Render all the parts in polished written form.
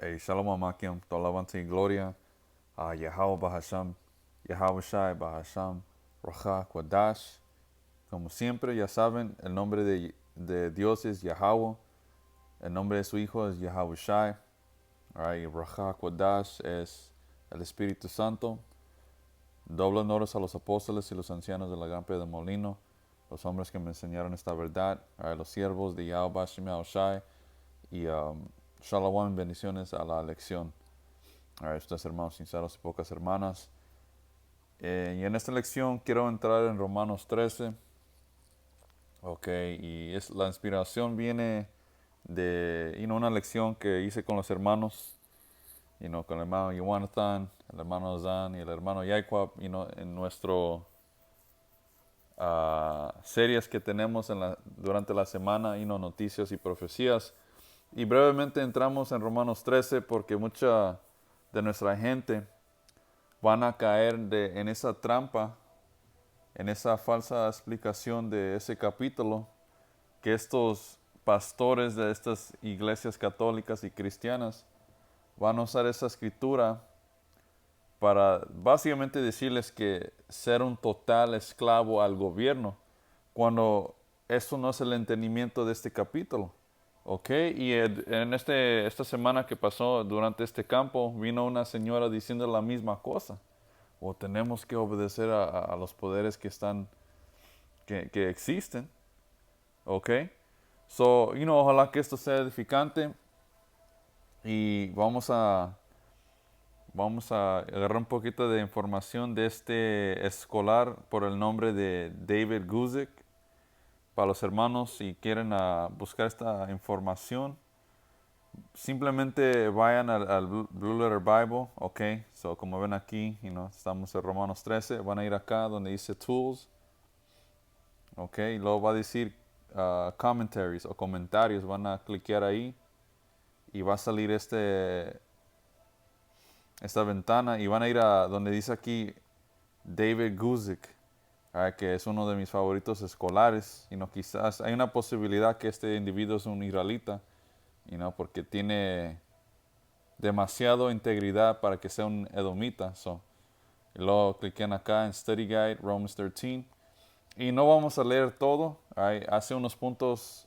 Shalom Amakim, toda alabanza y gloria a Yahweh Bahasham, Yahweh Shai Bahasham, Raja Kwadash. Como siempre, ya saben, el nombre de Dios es Yahweh, el nombre de su Hijo es Yahweh Shai, y Raja Kwadash es el Espíritu Santo. Doble honores a los apóstoles y los ancianos de la Gran Piedra de Molino, los hombres que me enseñaron esta verdad, los siervos de Yahweh Bashim Shai y Shalom, bendiciones a la lección. Estos hermanos sinceros y pocas hermanas. Y en esta lección quiero entrar en Romanos 13. Ok, y la inspiración viene de una lección que hice con los hermanos, con el hermano Jonathan, el hermano Zan y el hermano Yaquab, en nuestro series que tenemos durante la semana, noticias y profecías. Y brevemente entramos en Romanos 13 porque mucha de nuestra gente van a caer en esa trampa, en esa falsa explicación de ese capítulo, que estos pastores de estas iglesias católicas y cristianas van a usar esa escritura para básicamente decirles que ser un total esclavo al gobierno, cuando eso no es el entendimiento de este capítulo. Ok, y en esta semana que pasó durante este campo, vino una señora diciendo la misma cosa. O tenemos que obedecer a los poderes que existen. Ok, so, ojalá que esto sea edificante y vamos a agarrar un poquito de información de este escolar por el nombre de David Guzik. Para los hermanos, si quieren buscar esta información, simplemente vayan al Blue Letter Bible, ok. So, como ven aquí, estamos en Romanos 13. Van a ir acá donde dice Tools, ok. Y luego va a decir Commentaries o comentarios. Van a cliquear ahí y va a salir esta ventana y van a ir a donde dice aquí David Guzik, que es uno de mis favoritos escolares. Quizás hay una posibilidad que este individuo es un israelita, porque tiene demasiado integridad para que sea un edomita. Y luego cliquen acá en Study Guide, Romans 13. Y no vamos a leer todo. Hace unos puntos,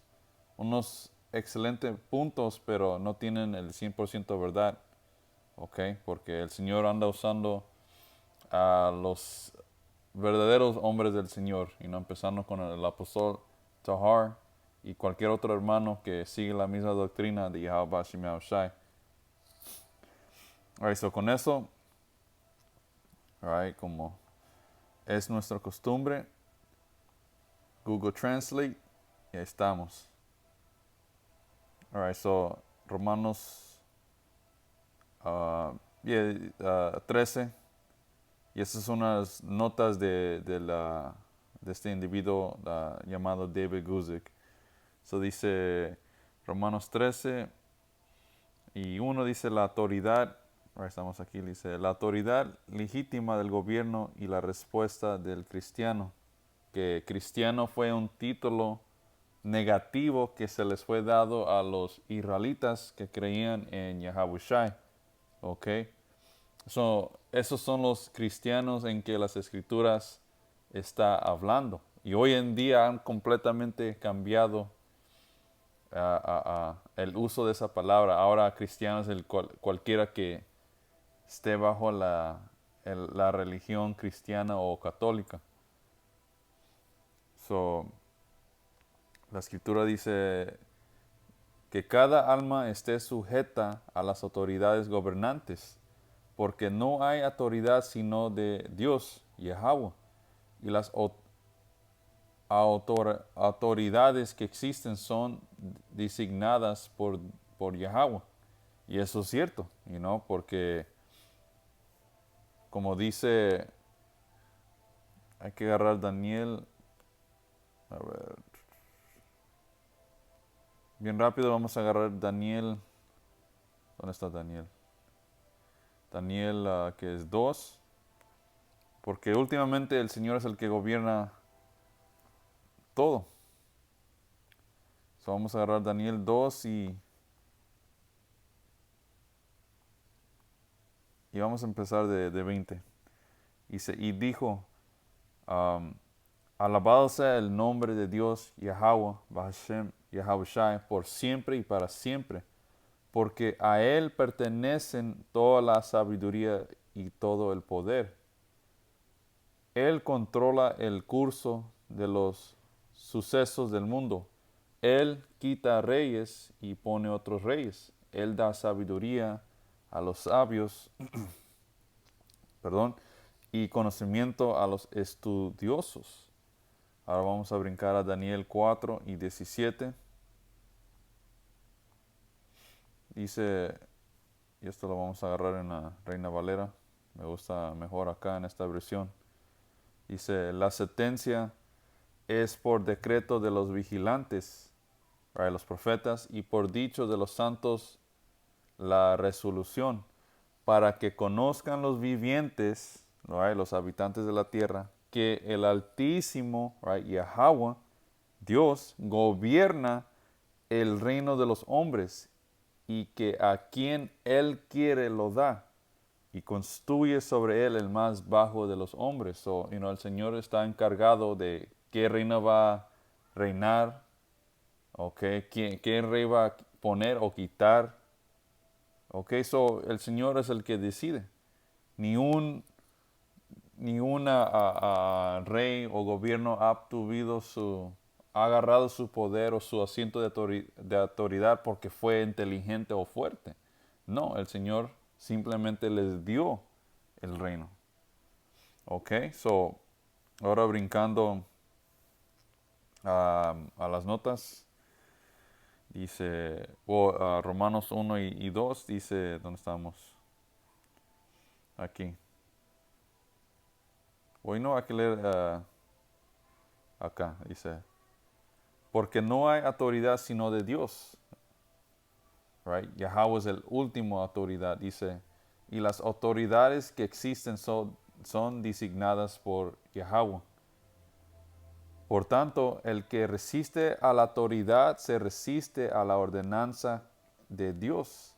unos excelentes puntos, pero no tienen el 100% verdad. Ok, porque el Señor anda usando a los verdaderos hombres del Señor, empezando con el apóstol Tahar y cualquier otro hermano que sigue la misma doctrina de Yahweh Bashim Shai. So con eso, como es nuestra costumbre, Google Translate, y ahí estamos. So Romanos 13, y estas son unas notas de este individuo llamado David Guzik. So dice Romanos 13 y uno dice la autoridad, ahora estamos aquí, dice la autoridad legítima del gobierno y la respuesta del cristiano. Que cristiano fue un título negativo que se les fue dado a los israelitas que creían en Yahushua. Ok. Esos son los cristianos en que las escrituras está hablando. Y hoy en día han completamente cambiado el uso de esa palabra. Ahora cristiano es cualquiera que esté bajo la religión cristiana o católica. La escritura dice que cada alma esté sujeta a las autoridades gobernantes, porque no hay autoridad sino de Dios, Yahweh, y las autoridades que existen son designadas por Yahweh. Y eso es cierto, porque como dice, hay que agarrar Daniel, a ver, bien rápido vamos a agarrar Daniel, ¿dónde está Daniel? Daniel que es 2, porque últimamente el Señor es el que gobierna todo. Vamos a agarrar Daniel 2 y y vamos a empezar de 20. Y dijo, um, alabado sea el nombre de Dios, Yahweh, Bahashem, Yahushai, por siempre y para siempre, porque a Él pertenecen toda la sabiduría y todo el poder. Él controla el curso de los sucesos del mundo. Él quita reyes y pone otros reyes. Él da sabiduría a los sabios, perdón, y conocimiento a los estudiosos. Ahora vamos a brincar a Daniel 4 y 17. Dice, y esto lo vamos a agarrar en la Reina Valera, me gusta mejor acá en esta versión. Dice, la sentencia es por decreto de los vigilantes, de los profetas, y por dicho de los santos la resolución, para que conozcan los vivientes, los habitantes de la tierra, que el Altísimo, Yahweh, Dios, gobierna el reino de los hombres y que a quien Él quiere lo da y construye sobre él el más bajo de los hombres. So, el Señor está encargado de qué reino va a reinar, okay, qué rey va a poner o quitar. Okay, so el Señor es el que decide. Ni un rey o gobierno ha agarrado su poder o su asiento de autoridad porque fue inteligente o fuerte. No, el Señor simplemente les dio el reino. Ok, so ahora brincando a las notas, dice Romanos 1 y 2, dice, ¿dónde estamos? Aquí. Hoy no hay que leer acá, dice, porque no hay autoridad sino de Dios. Right? Yahweh es el último autoridad, dice, y las autoridades que existen son designadas por Yahweh. Por tanto, el que resiste a la autoridad se resiste a la ordenanza de Dios.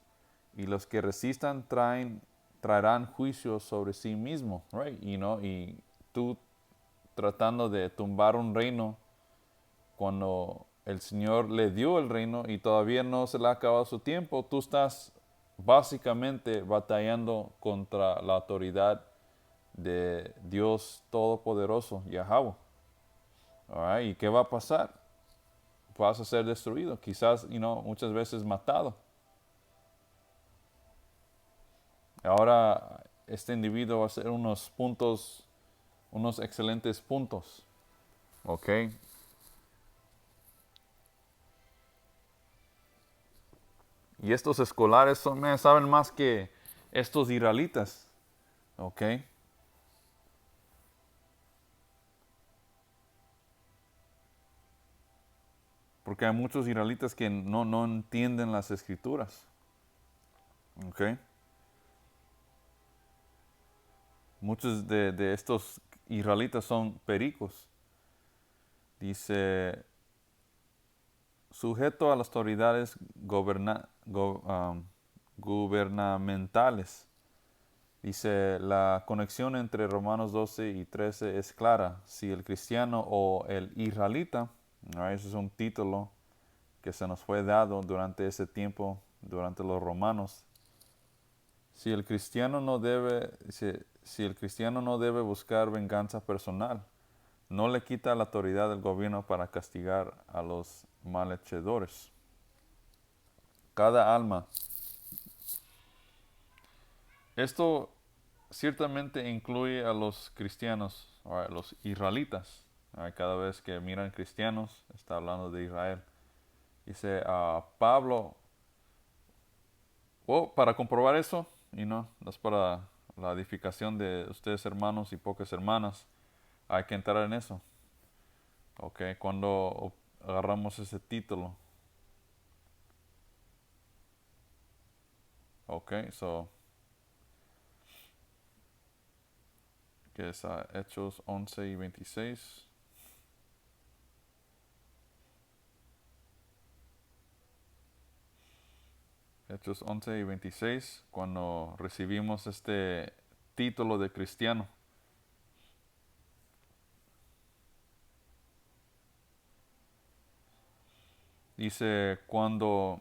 Y los que resistan traerán juicio sobre sí mismos. Right? Y tú tratando de tumbar un reino cuando el Señor le dio el reino y todavía no se le ha acabado su tiempo, tú estás básicamente batallando contra la autoridad de Dios Todopoderoso, Yahweh. Alright, ¿y qué va a pasar? Vas a ser destruido, quizás, muchas veces matado. Ahora, este individuo va a hacer unos excelentes puntos. ¿Ok? Y estos escolares saben más que estos israelitas. ¿Ok? Porque hay muchos israelitas que no entienden las escrituras. ¿Ok? Muchos de estos israelitas son pericos. Dice, sujeto a las autoridades gubernamentales. Dice, la conexión entre Romanos 12 y 13 es clara. Si el cristiano o el israelita, ese es un título que se nos fue dado durante ese tiempo, durante los romanos. Si el cristiano no debe buscar venganza personal, no le quita la autoridad del gobierno para castigar a los malhechores. Cada alma. Esto ciertamente incluye a los cristianos, a los israelitas. Cada vez que miran cristianos, está hablando de Israel. Dice Pablo, para comprobar eso, no es para la edificación de ustedes hermanos y pocas hermanas, hay que entrar en eso. Ok, cuando agarramos ese título. Ok, que es Hechos 11 y 26. Hechos 11 y 26, cuando recibimos este título de cristiano. Dice cuando,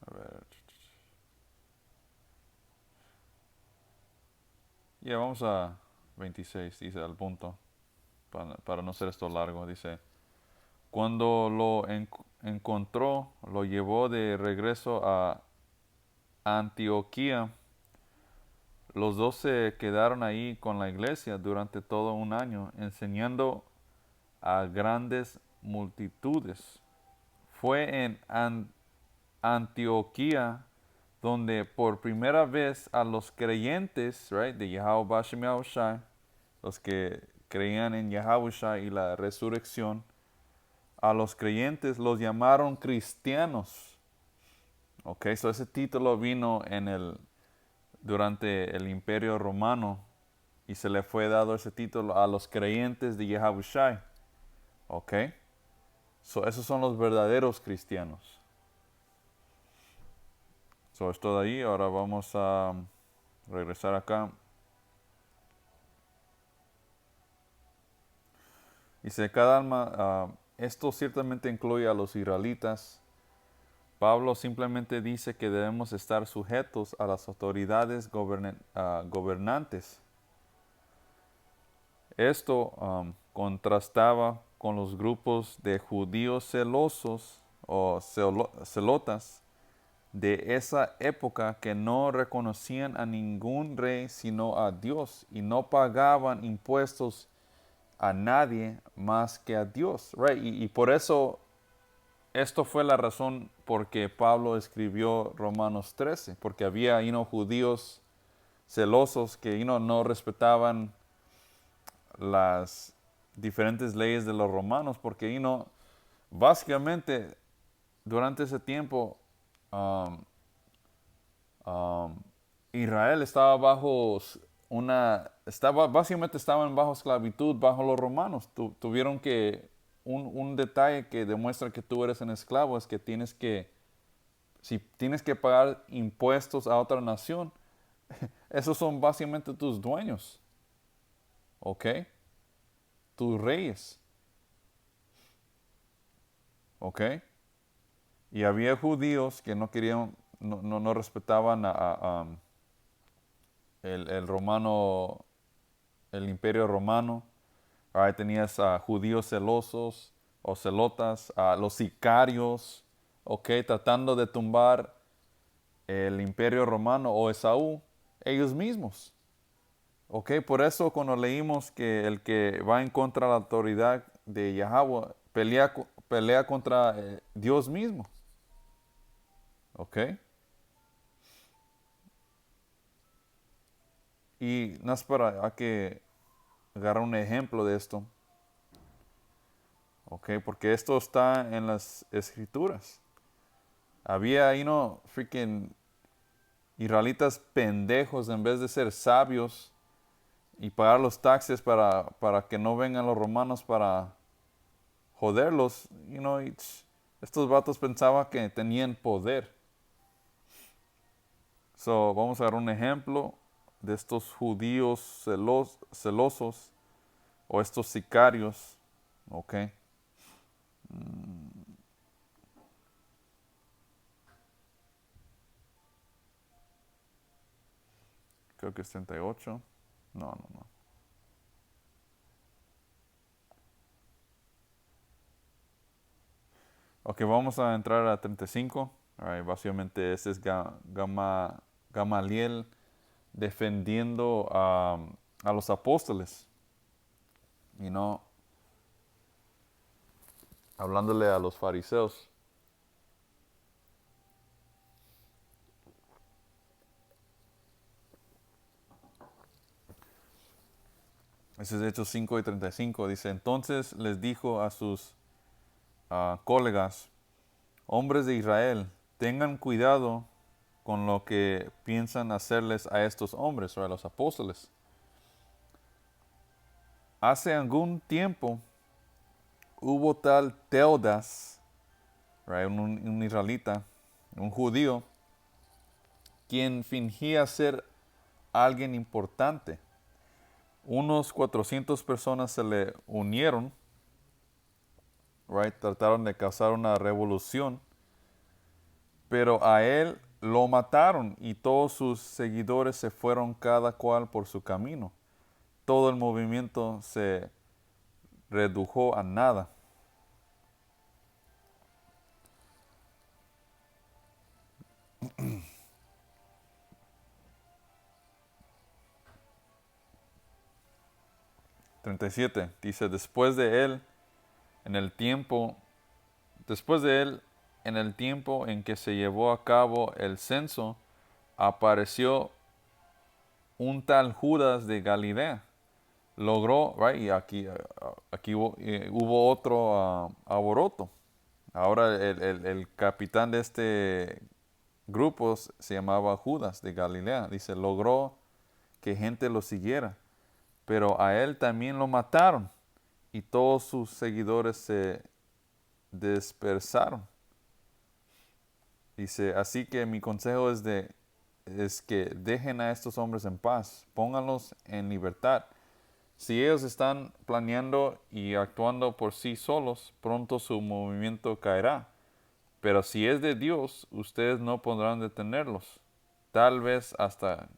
a ver, ya vamos a 26, dice al punto, para no ser esto largo, dice, cuando lo encontró, lo llevó de regreso a Antioquía. Los dos se quedaron ahí con la iglesia durante todo un año, enseñando a grandes multitudes. Fue en Antioquía donde por primera vez a los creyentes, right, de Yahweh Bashem Yahushai, los que creían en Yahushai y la resurrección, a los creyentes los llamaron cristianos. Ok, so ese título vino durante el Imperio Romano y se le fue dado ese título a los creyentes de Yahushai. Ok, so esos son los verdaderos cristianos. So es todo ahí, ahora vamos a regresar acá. Dice, cada alma, esto ciertamente incluye a los israelitas. Pablo simplemente dice que debemos estar sujetos a las autoridades gobernantes. Esto contrastaba con los grupos de judíos celosos o celotas de esa época que no reconocían a ningún rey sino a Dios y no pagaban impuestos a nadie más que a Dios. Right? Y por eso, esto fue la razón por que Pablo escribió Romanos 13, porque había judíos celosos que no respetaban las diferentes leyes de los romanos, porque básicamente durante ese tiempo um, um, Israel estaba básicamente estaban bajo esclavitud, bajo los romanos. Tuvieron que, un detalle que demuestra que tú eres un esclavo es que si tienes que pagar impuestos a otra nación, esos son básicamente tus dueños, ¿ok? Tus reyes, ¿ok? Y había judíos que no querían, no respetaban el romano, el imperio romano. Ahí tenías a judíos celosos o celotas, a los sicarios, ¿ok? Tratando de tumbar el imperio romano o Esaú, ellos mismos. ¿Ok? Por eso cuando leímos que el que va en contra de la autoridad de Yahweh pelea contra Dios mismo. ¿Ok? Y no es hay que agarrar un ejemplo de esto. ¿Ok? Porque esto está en las escrituras. Había freaking israelitas pendejos en vez de ser sabios y pagar los taxes para que no vengan los romanos para joderlos. Y estos vatos pensaban que tenían poder. So, vamos a dar un ejemplo de estos judíos celosos o estos sicarios, ¿ok? Creo que es 38. No. Ok, vamos a entrar a 35. Alright, básicamente ese es Gamaliel defendiendo a los apóstoles. Y no hablándole a los fariseos. Ese es Hechos 5 y 35. Dice, entonces les dijo a sus colegas, hombres de Israel, tengan cuidado con lo que piensan hacerles a estos hombres o a los apóstoles. Hace algún tiempo hubo tal Teudas, right, un israelita, un judío, quien fingía ser alguien importante. Unos 400 personas se le unieron, right? Trataron de causar una revolución, pero a él lo mataron y todos sus seguidores se fueron cada cual por su camino. Todo el movimiento se redujo a nada. ...37... dice, después de él, en el tiempo en que se llevó a cabo el censo, apareció un tal Judas de Galilea. Logró, right, y aquí hubo otro alboroto. Ahora el capitán de este grupo se llamaba Judas de Galilea. Dice, logró que gente lo siguiera, pero a él también lo mataron y todos sus seguidores se dispersaron. Dice, así que mi consejo es que dejen a estos hombres en paz, pónganlos en libertad. Si ellos están planeando y actuando por sí solos, pronto su movimiento caerá. Pero si es de Dios, ustedes no podrán detenerlos. Tal vez hasta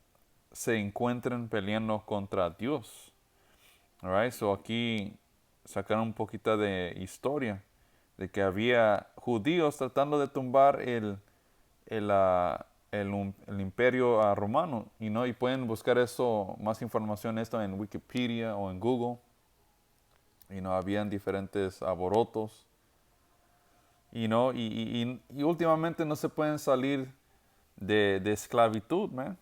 se encuentren peleando contra Dios. Alright, so aquí sacaron un poquito de historia de que había judíos tratando de tumbar el imperio romano, y pueden buscar eso, más información esto en Wikipedia o en Google. Habían diferentes alborotos, y últimamente no se pueden salir de esclavitud, man.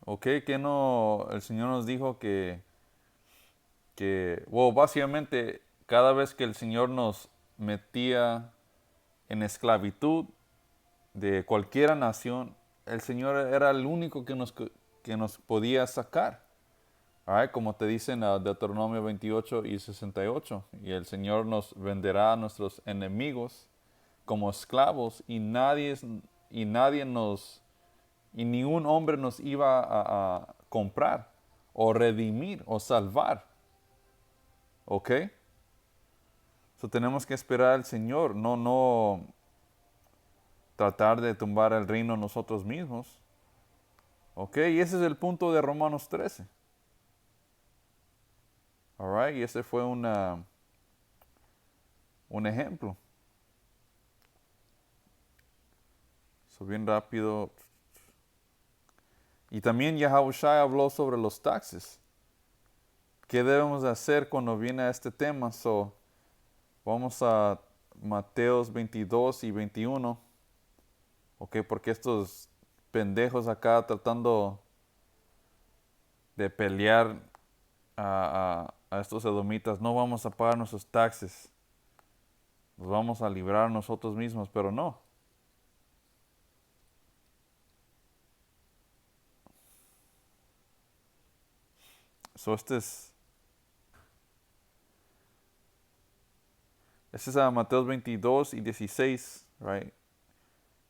¿Ok? Que no, el Señor nos dijo básicamente cada vez que el Señor nos metía en esclavitud de cualquier nación, el Señor era el único que nos podía sacar. Alright, como te dicen en Deuteronomio 28 y 68, y el Señor nos venderá a nuestros enemigos como esclavos, y ningún hombre nos iba a comprar o redimir o salvar. ¿Ok? So tenemos que esperar al Señor, no tratar de tumbar el reino nosotros mismos. ¿Ok? Y ese es el punto de Romanos 13. Alright, y ese fue un ejemplo. So bien rápido. Y también Yahushua habló sobre los taxes. ¿Qué debemos de hacer cuando viene a este tema? So, vamos a Mateos 22 y 21. Ok, porque estos pendejos acá tratando de pelear a estos edomitas, no vamos a pagar nuestros taxes, nos vamos a librar nosotros mismos, pero no. So este es a Mateos 22 y 16, right?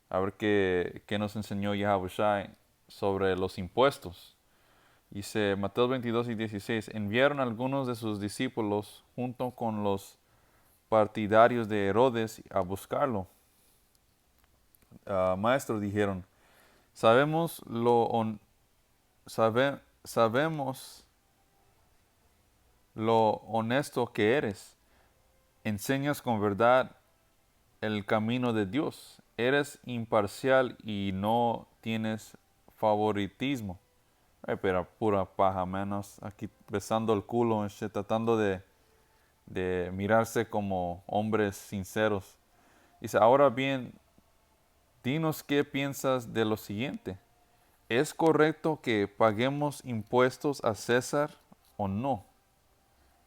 A ver qué nos enseñó Yahushua sobre los impuestos. Dice Mateo 22 y 16, enviaron algunos de sus discípulos junto con los partidarios de Herodes a buscarlo. Maestro, dijeron, sabemos lo honesto que eres. Enseñas con verdad el camino de Dios. Eres imparcial y no tienes favoritismo. Pero pura paja, menos aquí besando el culo, tratando de mirarse como hombres sinceros. Dice, ahora bien, dinos qué piensas de lo siguiente. ¿Es correcto que paguemos impuestos a César o no?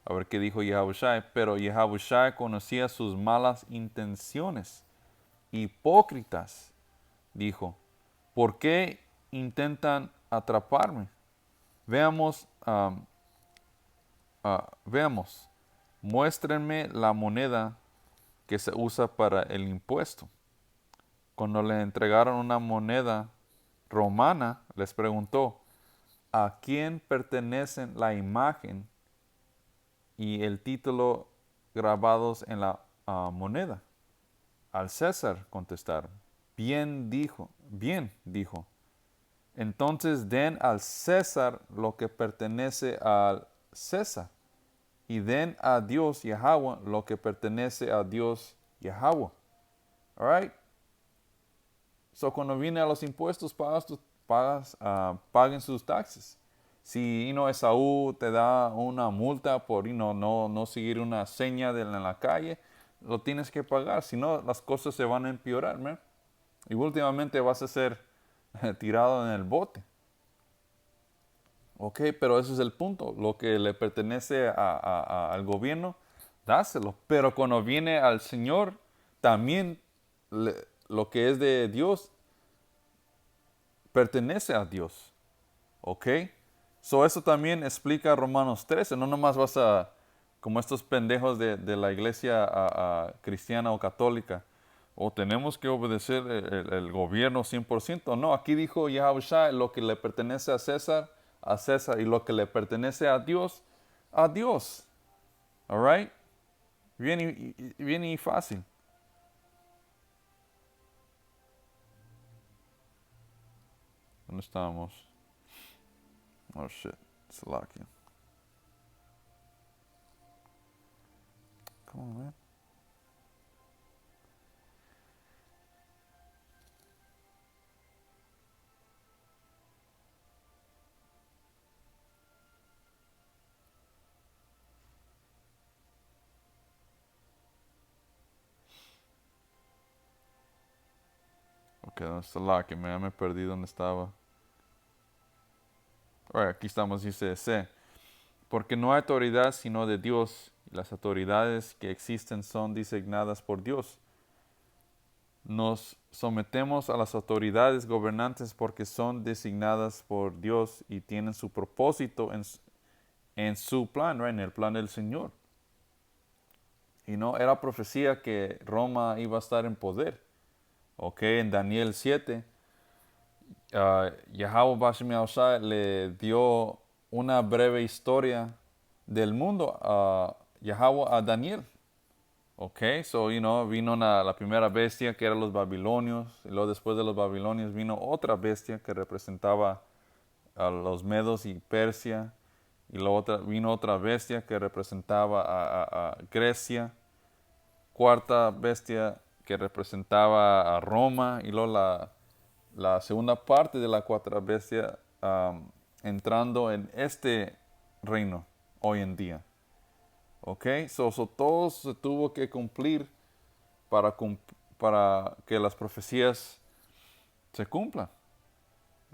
A ver qué dijo Yahushua. Pero Yahushua conocía sus malas intenciones. Hipócritas, dijo, ¿por qué intentan atraparme? Veamos, muéstrenme la moneda que se usa para el impuesto. cuando le entregaron una moneda romana, les preguntó, ¿a quién pertenecen la imagen y el título grabados en la moneda? Al César contestaron. Bien, dijo. Entonces den al César lo que pertenece al César, y den a Dios Yahweh lo que pertenece a Dios Yahweh. Alright? So cuando viene a los impuestos, paguen sus taxes. Si Esaú te da una multa por no seguir una seña en la calle, lo tienes que pagar. Si no, las cosas se van a empeorar, man. Y últimamente vas a ser tirado en el bote. Ok, pero ese es el punto. Lo que le pertenece al gobierno, dáselo. Pero cuando viene al Señor, también lo que es de Dios pertenece a Dios. Ok. So eso también explica Romanos 13. No nomás vas como estos pendejos de la iglesia cristiana o católica, o tenemos que obedecer el gobierno 100%. No, aquí dijo Yahushua, lo que le pertenece a César, y lo que le pertenece a Dios. All right? Bien y fácil. ¿Dónde estamos? Oh shit, it's locking. Come on, man. Ok, ¿dónde está locking? Me perdí dónde estaba. Alright, aquí estamos, dice C. Porque no hay autoridad sino de Dios, y las autoridades que existen son designadas por Dios. Nos sometemos a las autoridades gobernantes porque son designadas por Dios y tienen su propósito en su plan, right? En el plan del Señor. Y no era profecía que Roma iba a estar en poder. Ok, en Daniel 7, Yahweh Bashem Yahushua le dio una breve historia del mundo a Yahweh a Daniel. Ok, so vino la primera bestia que eran los babilonios, y luego después de los babilonios vino otra bestia que representaba a los medos y Persia, y luego vino otra bestia que representaba a Grecia, cuarta bestia que representaba a Roma, y luego la segunda parte de la cuarta bestia entrando en este reino hoy en día. Ok, so todo se tuvo que cumplir para que las profecías se cumplan.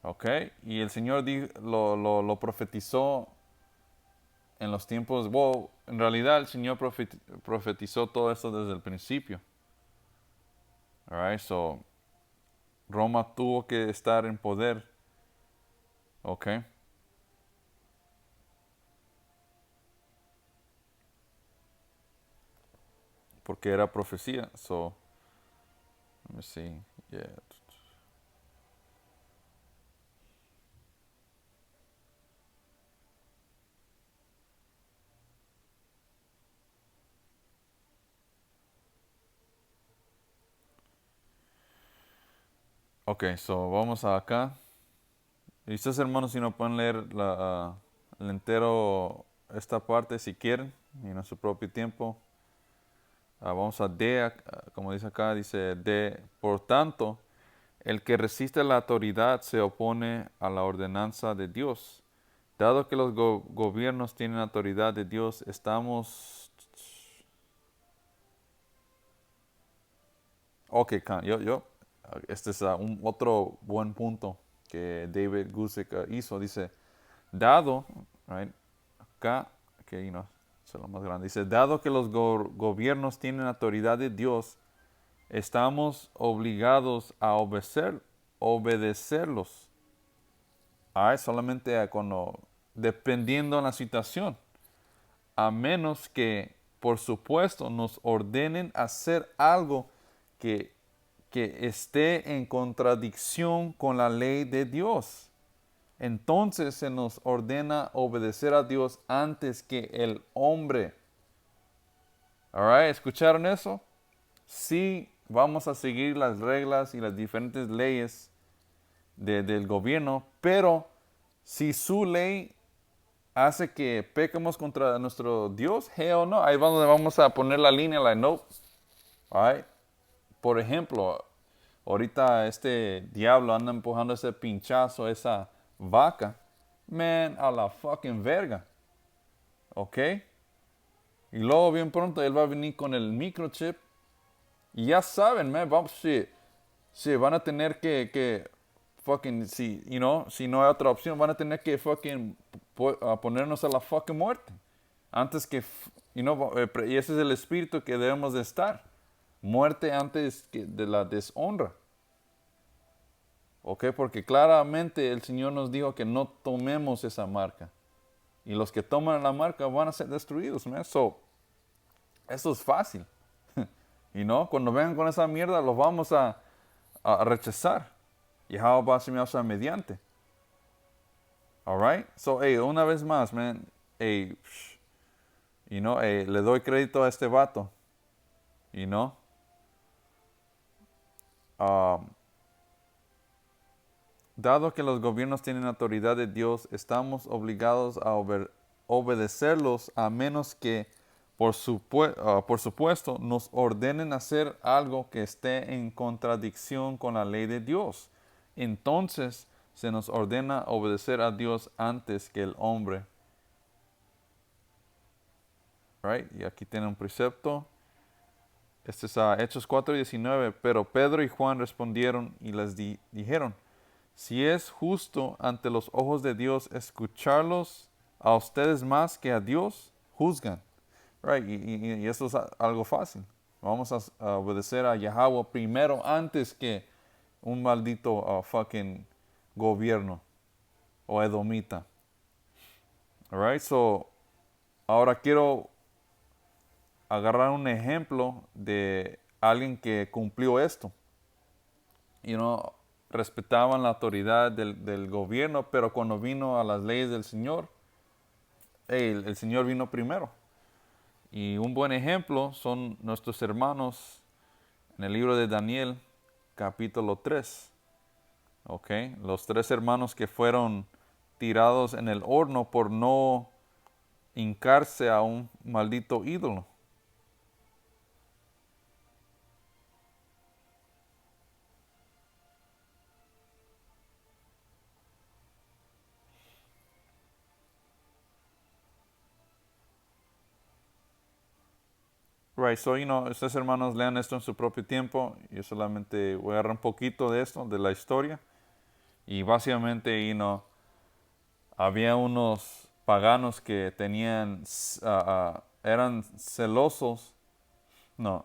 Ok, y el Señor lo profetizó en los tiempos. Well, en realidad el Señor profetizó todo esto desde el principio. Alright, so Roma tuvo que estar en poder. Ok, porque era profecía. So, let me see. Yeah. Ok, so vamos acá. Y ustedes, hermanos, si no pueden leer el entero, esta parte si quieren, en su propio tiempo. Vamos a D, como dice acá, dice D. Por tanto, el que resiste la autoridad se opone a la ordenanza de Dios. Dado que los gobiernos tienen autoridad de Dios, estamos... Ok, este es otro buen punto que David Gusick hizo. Dice, dado, right, acá, que es lo más grande. Dice, dado que los gobiernos tienen autoridad de Dios, estamos obligados a obedecerlos. Solamente dependiendo de la situación. A menos que, por supuesto, nos ordenen hacer algo que que esté en contradicción con la ley de Dios. Entonces se nos ordena obedecer a Dios antes que el hombre. Alright, ¿escucharon eso? Sí, vamos a seguir las reglas y las diferentes leyes del gobierno, pero si su ley hace que pequemos contra nuestro Dios, hell no, ahí vamos a poner la línea, like, no. Alright. Por ejemplo, ahorita este diablo anda empujando ese pinchazo, esa vaca, man, a la fucking verga. ¿Ok? Y luego bien pronto él va a venir con el microchip. Y ya saben, man, vamos, sí, van a tener que fucking, si no hay otra opción, van a tener que fucking ponernos a la fucking muerte. Antes que, y ese es el espíritu que debemos de estar. Muerte antes de la deshonra. ¿Ok? Porque claramente el Señor nos dijo que no tomemos esa marca. Y los que toman la marca van a ser destruidos, man. So, eso es fácil. Cuando vengan con esa mierda, los vamos a rechazar. Y va a ser mediante. Alright? So, una vez más, man. Le doy crédito a este vato. Dado que los gobiernos tienen autoridad de Dios, estamos obligados a obedecerlos a menos que, por supuesto, nos ordenen hacer algo que esté en contradicción con la ley de Dios. Entonces, se nos ordena obedecer a Dios antes que el hombre. Right? Y aquí tiene un precepto. Este es Hechos 4:19. Pero Pedro y Juan respondieron y les dijeron: si es justo ante los ojos de Dios escucharlos a ustedes más que a Dios, juzgan. Right? Y eso es algo fácil. Vamos a obedecer a Yahweh primero antes que un maldito fucking gobierno o edomita. Alright, so ahora quiero agarrar un ejemplo de alguien que cumplió esto. Respetaban la autoridad del gobierno, pero cuando vino a las leyes del Señor, el Señor vino primero. Y un buen ejemplo son nuestros hermanos en el libro de Daniel, capítulo 3. Okay. Los 3 hermanos que fueron tirados en el horno por no hincarse a un maldito ídolo. Right, so, ustedes hermanos lean esto en su propio tiempo. Yo solamente voy a agarrar un poquito de esto, de la historia. Y básicamente, había unos paganos que eran celosos,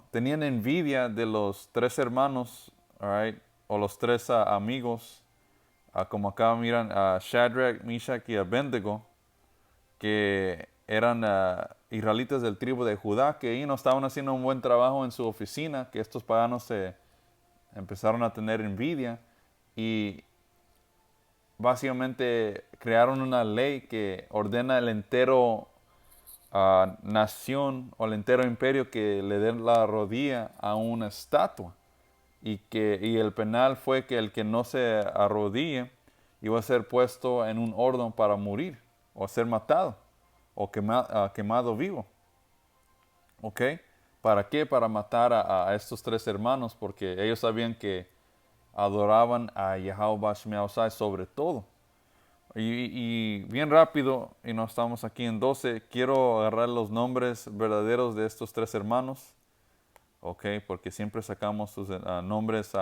tenían envidia de los 3 hermanos, right, o los 3 amigos, como acá miran, a Shadrach, Meshach y Abednego, que eran israelitas del tribu de Judá, que estaban haciendo un buen trabajo en su oficina, que estos paganos se empezaron a tener envidia y básicamente crearon una ley que ordena el entero nación o el entero imperio que le den la rodilla a una estatua. Y el penal fue que el que no se arrodille iba a ser puesto en un horno para morir o ser matado o quemado vivo. ¿Ok? ¿Para qué? Para matar a estos 3 hermanos, porque ellos sabían que adoraban a Yahweh Shmeosai sobre todo. Y bien rápido, y no estamos aquí en 12, quiero agarrar los nombres verdaderos de estos 3 hermanos. ¿Ok? Porque siempre sacamos sus nombres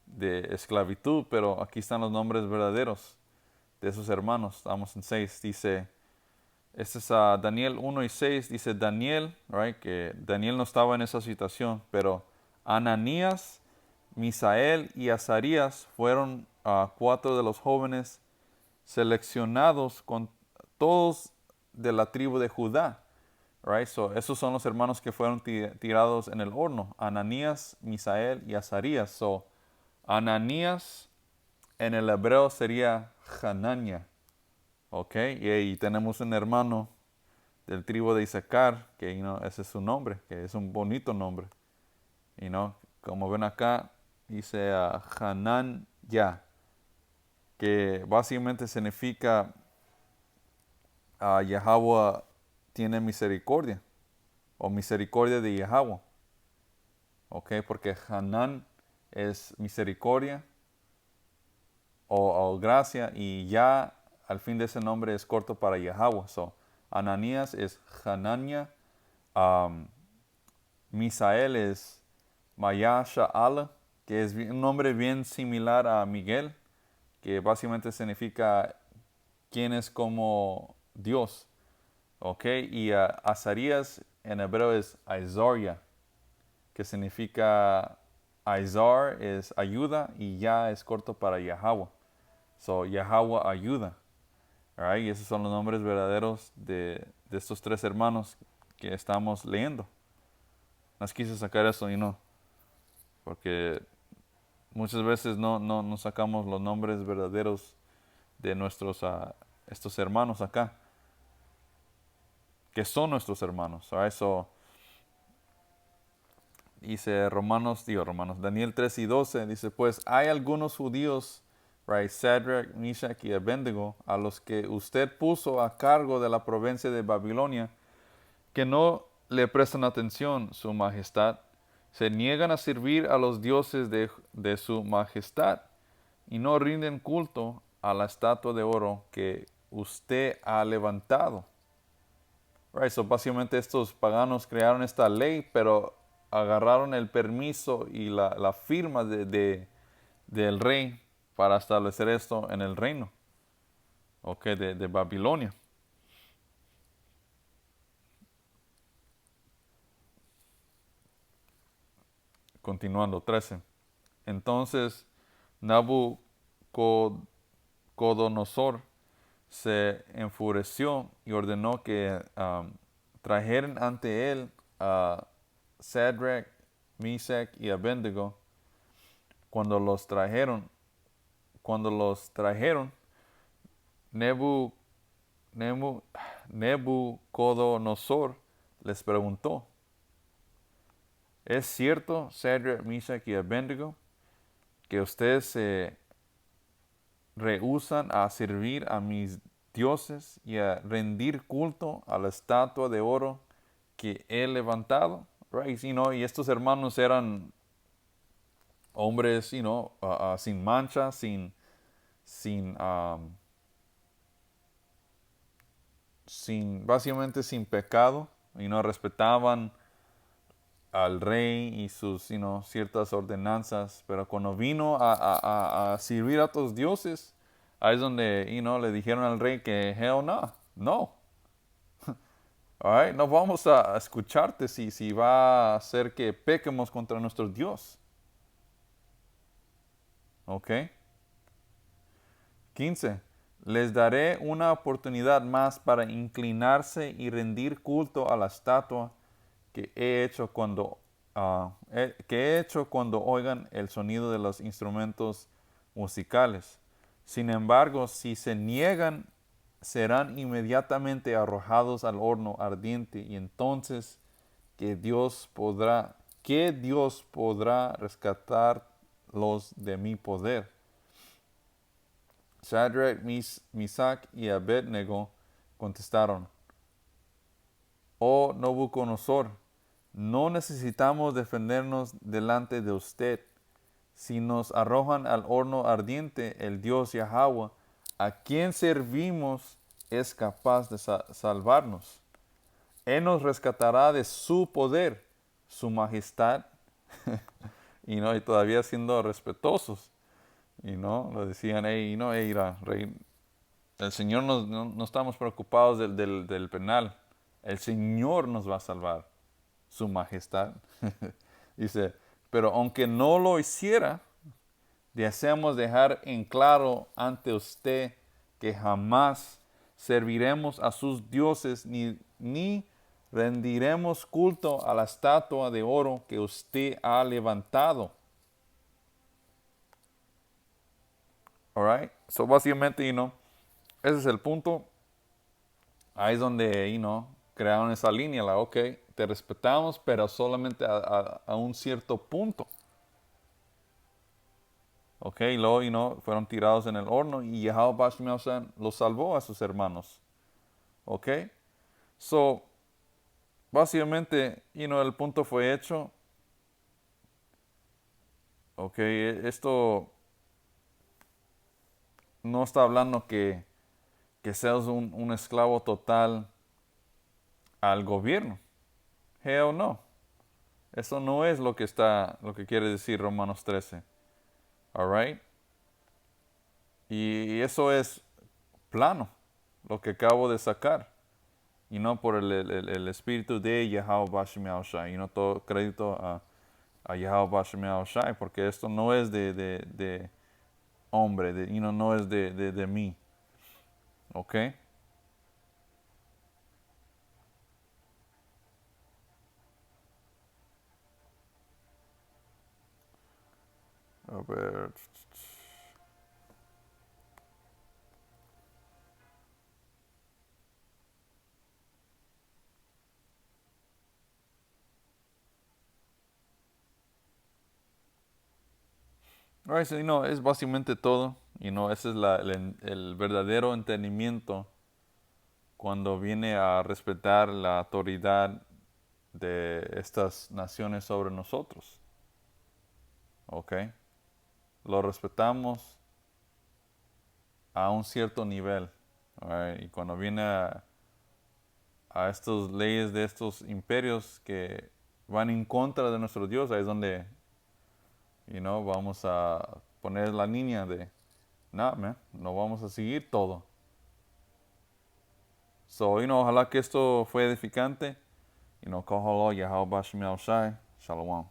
de esclavitud, pero aquí están los nombres verdaderos de esos hermanos. Estamos en 6, dice, este es Daniel 1:6, dice Daniel, right, que Daniel no estaba en esa situación, pero Ananías, Misael y Azarías fueron 4 de los jóvenes seleccionados con todos de la tribu de Judá, Right? So, esos son los hermanos que fueron tirados en el horno. Ananías, Misael y Azarías. So, Ananías en el hebreo sería Hanania. ¿Ok? Y ahí tenemos un hermano del tribu de Isaacar, que ese es su nombre, que es un bonito nombre. Como ven acá, dice Hananya, que básicamente significa Yahweh tiene misericordia, o misericordia de Yahweh. ¿Ok? Porque Hanan es misericordia o gracia, y ya al fin de ese nombre es corto para Yahweh. So, Ananías es Hanania, Misael es Mayasha'al, que es un nombre bien similar a Miguel, que básicamente significa quien es como Dios. ¿Ok? Y Azarías en hebreo es Aizoria, que significa Aizar es ayuda y ya es corto para Yahweh. So, Yahweh ayuda. Right? Y esos son los nombres verdaderos de estos tres hermanos que estamos leyendo. Nos quise sacar eso porque muchas veces no sacamos los nombres verdaderos de estos hermanos acá, que son nuestros hermanos. Right? So, dice Daniel 3:12, dice, pues hay algunos judíos, right, Sadrach, Meshach y Abednego, a los que usted puso a cargo de la provincia de Babilonia, que no le prestan atención, su majestad, se niegan a servir a los dioses de su majestad y no rinden culto a la estatua de oro que usted ha levantado. Right, so básicamente estos paganos crearon esta ley, pero agarraron el permiso y la firma del rey para establecer esto en el reino, de Babilonia. Continuando, 13. Entonces Nabucodonosor se enfureció y ordenó que trajeran ante él a Sadrach, Meshach y Abednego. Cuando los trajeron, Nebu, Nebu, Nebucodonosor les preguntó, ¿es cierto, Sadrach, Meshach y Abednego, que ustedes se rehúsan a servir a mis dioses y a rendir culto a la estatua de oro que he levantado? Right? Y estos hermanos eran hombres, sin mancha, sin, básicamente sin pecado, respetaban al rey y sus, ciertas ordenanzas, pero cuando vino a servir a otros dioses, ahí es donde, le dijeron al rey que hell no. All right? No vamos a escucharte si va a hacer que pequemos contra nuestro Dios. ¿Ok? 15. Les daré una oportunidad más para inclinarse y rendir culto a la estatua que he hecho cuando oigan el sonido de los instrumentos musicales. Sin embargo, si se niegan, serán inmediatamente arrojados al horno ardiente, y entonces ¿qué Dios podrá rescatarlos de mi poder? Shadrach, Mesach y Abednego contestaron, oh Nabucodonosor, no necesitamos defendernos delante de usted. Si nos arrojan al horno ardiente, el Dios Yahweh, a quien servimos, es capaz de salvarnos. Él nos rescatará de su poder, su majestad, y todavía siendo respetuosos. Lo decían, rey, el Señor no estamos preocupados del penal. El Señor nos va a salvar, su majestad. Dice, pero aunque no lo hiciera, deseamos dejar en claro ante usted que jamás serviremos a sus dioses ni rendiremos culto a la estatua de oro que usted ha levantado. Alright? So básicamente, ese es el punto. Ahí es donde, crearon esa línea, ok, te respetamos, pero solamente a un cierto punto. Ok, y luego, fueron tirados en el horno y Yahweh Bashmiel los salvó a sus hermanos. Ok, so, básicamente, el punto fue hecho. Ok, esto no está hablando que seas un esclavo total al gobierno. Hell no. Eso no es lo que quiere decir Romanos 13. Alright. Y eso es plano, lo que acabo de sacar. Y no por el espíritu de Yahweh Bashmiel Shai. Y no todo crédito a Yahweh Bashmiel Shai, porque esto no es de hombre, no es de mí. ¿Ok? A ver. Alright, so, es básicamente todo. Ese es el verdadero entendimiento cuando viene a respetar la autoridad de estas naciones sobre nosotros. ¿Ok? Lo respetamos a un cierto nivel. Alright, y cuando viene a estas leyes de estos imperios que van en contra de nuestro Dios, ahí es donde, vamos a poner la línea de, no, man, no vamos a seguir todo. So, ojalá que esto fue edificante. Kohalo, Yahweh Bashmiel Shai, Shalom.